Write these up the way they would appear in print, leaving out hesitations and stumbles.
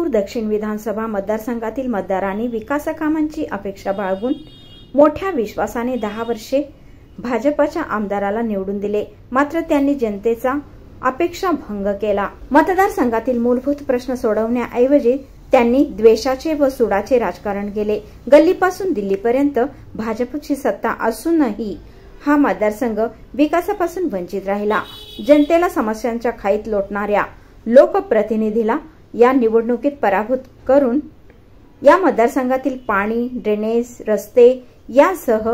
सोलापूर दक्षिण विधानसभा मतदारसंघातील मतदारांनी विकास कामांची अपेक्षा बाळगून मोठ्या विश्वासाने 10 वर्षे भाजपच्या आमदाराला निवडून दिले। मात्र त्यांनी जनतेचा अपेक्षा भंग केला। मतदारसंघातील मूलभूत प्रश्न सोडवण्याऐवजी त्यांनी द्वेषाचे व सुडाचे राजकारण केले। गल्लीपासून दिल्लीपर्यंत भाजपची सत्ता असूनही हा मतदारसंघ विकासापासून वंचित राहिला। जनतेला समस्यांच्या खाईत लोटणाऱ्या लोकप्रतिनिधीला या निवडणुकीत पराभूत करून या मतदारसंघातील पाणी, ड्रेनेज, रस्ते यासह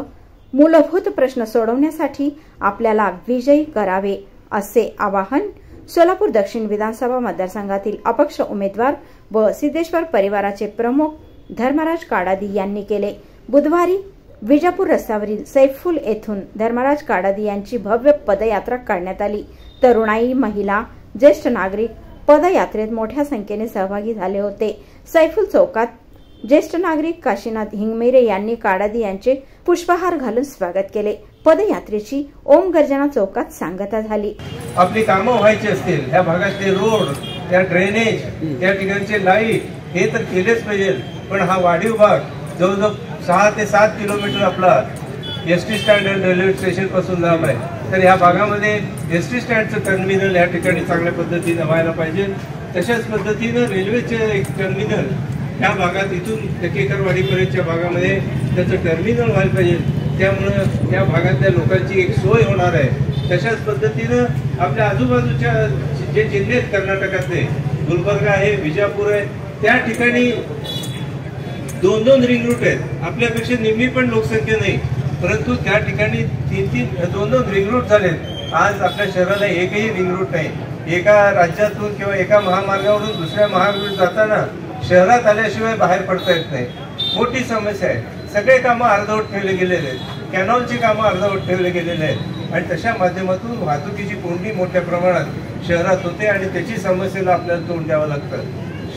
मूलभूत प्रश्न सोडवण्यासाठी आपल्याला विजयी करावे असे आवाहन सोलापूर दक्षिण विधानसभा मतदारसंघातील अपक्ष उमेदवार व सिद्धेश्वर परिवाराचे प्रमुख धर्मराज काडादी यांनी केले। बुधवारी विजापूर रस्त्यावरील सैफुल येथून धर्मराज काडादी यांची भव्य पदयात्रा काढण्यात आली। तरुणाई, महिला, ज्येष्ठ नागरिक पदयात्रेत मोठ्या संख्येने सहभागी झाले होते। सैफुल चौकात ज्येष्ठ नागरिक काशीनाथ हिंगमेरे यांनी काडादी यांचे पुष्पहार घालून स्वागत केले। पदयात्रेची ओम गर्जना चौकात सांगता झाली। आपली कामं व्हायची असतील, या भागातले रोड, त्या ड्रेनेज, त्या ठिकाणचे लाईट हे तर केलेच पाहिजे। पण हा वाढीव भाग जवळजवळ 6 ते 7 किलोमीटर आपला एसटी स्टँड रेल्वे स्टेशन पासून लांब आहे। तर या भागामध्ये एसटी स्टँडचं टर्मिनल या ठिकाणी चांगल्या पद्धतीने व्हायला पाहिजे। तशाच पद्धतीने रेल्वेचे एक टर्मिनल या भागात इथून टकेकरवाडीपर्यंतच्या भागामध्ये त्याचं टर्मिनल व्हायला पाहिजे। त्यामुळे या भागातल्या लोकांची एक सोय होणार आहे। तशाच पद्धतीनं आपल्या आजूबाजूच्या जे जिल्हे आहेत कर्नाटकातले, गुलबर्गा आहे, विजापूर आहे, त्या ठिकाणी 2-2 रिंग रूट आहेत। आपल्यापेक्षा निम्मी पण लोकसंख्या नाही, परंतु त्या ठिकाणी 2-2 रिंग रूट झालेत। आज आपल्या शहराला एकही रिंग रूट नाही। एका राज्यातून किंवा एका महामार्गावरून दुसऱ्या महामार्गावर जाताना शहरात आल्याशिवाय बाहेर पडता येत नाही। मोठी समस्या आहे। सगळे कामं अर्धवट ठेवले गेलेले आहेत। कॅनॉलची कामं अर्धवट ठेवले गेलेले आहेत आणि तशा माध्यमातून वाहतुकीची कोंडी मोठ्या प्रमाणात शहरात होते आणि त्याची समस्येला आपल्याला तोंड द्यावं लागतं।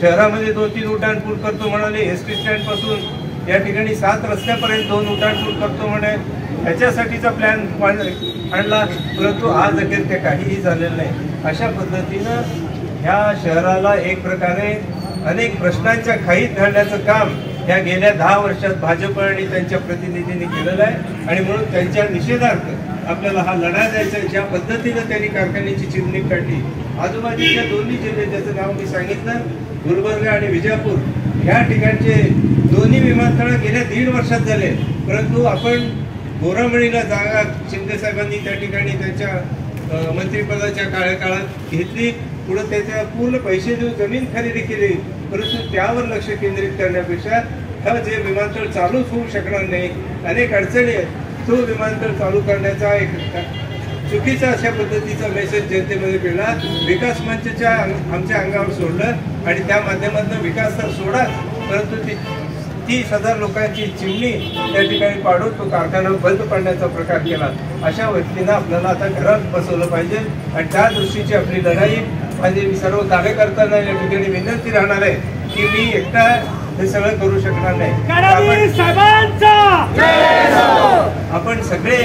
शहरामध्ये 2-3 उड्डाणपूल करतो म्हणाले, एसटी स्टँड पासून या ठिकाणी 7 रस्त्यापर्यंत 2 उड्डाणपूल करतो म्हणे, ह्याच्यासाठीचा प्लॅन आणला, परंतु आज अखेर ते काहीही झालेलं नाही। अशा पद्धतीनं ह्या शहराला एक प्रकारे अनेक प्रश्नांच्या खाईत घालण्याचं काम या गेल्या 10 वर्षात भाजप आणि त्यांच्या प्रतिनिधींनी केलेलं आहे आणि म्हणून त्यांच्या निषेधार्थ आपल्याला हा लढा द्यायचा। ज्या पद्धतीनं त्यांनी कारखान्याची चिमणी काढली, आजूबाजूच्या दोन्ही जिल्हे ज्याचं नाव मी सांगितलं, गुलबर्गा आणि विजापूर या ठिकाणचे दोन्ही विमानतळ गेल्या 1.5 वर्षात झाले, परंतु आपण गोरामणीला जागा शिंदे साहेबांनी त्या ठिकाणी त्यांच्या मंत्रिपदाच्या काळात घेतली। पुढे त्याच्या पूर्ण पैसे देऊन जमीन खरेदी केली, परंतु त्यावर लक्ष केंद्रित करण्यापेक्षा हा जे विमानतळ चालूच होऊ शकणार नाही, अनेक अडचणी आहेत, तो विमानतळ चालू करण्याचा एक चुकीचा अशा पद्धतीचा मेसेज जनतेमध्ये गेला। विकास मंचच्या आमच्या अंगावर सोडलं आणि त्या माध्यमातून विकास तर सोडाच, परंतु 30,000 लोकांची चिमणी त्या ठिकाणी पाडून तो कारखाना बंद पडण्याचा प्रकार केला। अशा व्यक्तींना आपल्याला आता घरात बसवलं पाहिजे आणि त्या दृष्टीची आपली लढाई म्हणजे मी सर्व कार्यकर्त्यांना या ठिकाणी विनंती राहणार आहे की मी एकटा हे सगळं करू शकणार नाही। आपण सगळे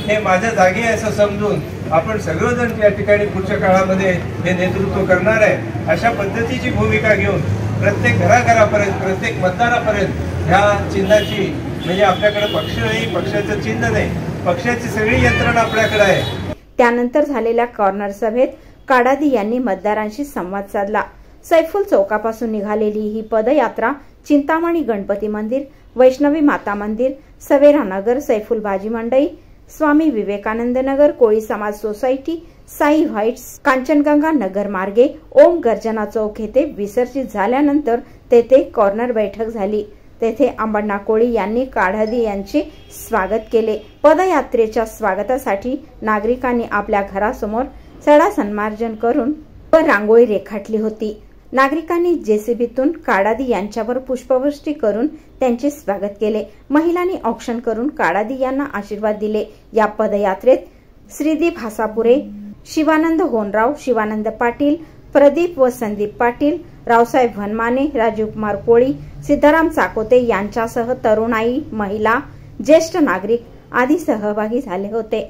हे माझ्या जागी आहे असं समजून आपण सर्वजण या ठिकाणी पुढच्या काळामध्ये हे नेतृत्व करणार आहे। अशा पद्धतीची भूमिका घेऊन प्रत्येक घराघरापर्यंत, प्रत्येक मतदारापर्यंत ह्या चिन्हाची म्हणजे आपल्याकडे पक्ष नाही, पक्षाचं चिन्ह नाही, पक्षाची सगळी यंत्रणा आपल्याकडे आहे। त्यानंतर झालेल्या कॉर्नर सभेत काडादी यांनी मतदारांशी संवाद साधला। सैफुल चौकापासून निघालेली ही पदयात्रा चिंतामणी गणपती मंदिर, वैष्णवी माता मंदिर, सवेरा नगर, सैफुल भाजी मंडई, स्वामी विवेकानंद नगर, कोळी समाज सोसायटी, साई व्हाइट्स, कांचनगंगा नगर मार्गे ओम गर्जना चौक येथे विसर्जित झाल्यानंतर तेथे कॉर्नर बैठक झाली। तेथे अण्णा कोळी यांनी काडादी यांचे स्वागत केले। पदयात्रेच्या स्वागतासाठी नागरिकांनी आपल्या घरासमोर सडा सन्मार्जन करून व रांगोळी रेखाटली होती। नागरिकांनी जेसीबीतून काडादी यांच्यावर पुष्पवृष्टी करून त्यांचे स्वागत केले। महिलांनी औक्षण करून काडादी यांना आशीर्वाद दिले। या पदयात्रेत श्रीदीप हासापुरे, शिवानंद होनराव, शिवानंद पाटील, प्रदीप व संदीप पाटील, रावसाहेब वनमाने, राजीव कुमार कोळी, सिद्धाराम चाकोते यांच्यासह तरुणाई, महिला, ज्येष्ठ नागरिक आदी सहभागी झाले होते।